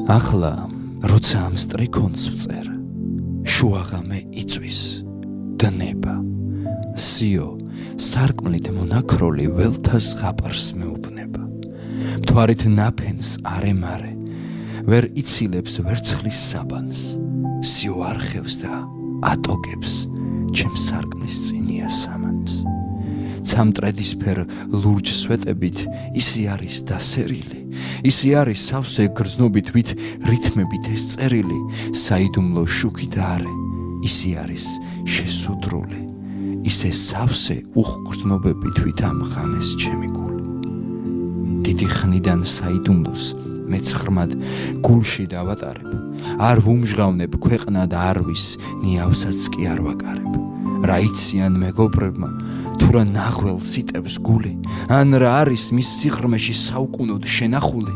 ახლა როცა ამ სტრიქონს ვწერ შუაღამე იწვის დნება სიო სარკმლით მონაქროლი ველთას ზღაპარს მეუბნება მთვარით ნაფენს არემარე ვერ იცილებს ვერცხლის საბანს სიო არხევს და ატოგებს ჩემს სარკმლის წინია სამანს ცამტრედისფერ ლურჯ სვეტებით ისი არის დასერილი ისი არის სავსე გრძნობით ვით რითმებით ეს წერილი საიდუმლო შუქით არე ისი არის შესუდრული ისე სავსე უხგრძნობებით ვით ამ ღამეს ჩემი გული დიდი ხნიდან საიდუმლოს მეც ხრმად გულში დავატარებ არ ვუმჟღავნებ ქვეყნა და არვის ნიავსაც კი არ ვაკარებ რა იციან მეგობრებმა თუ რა ნახველს იტევს გული ან რა არის მის სიღრმეში საუკუნოდ შენახული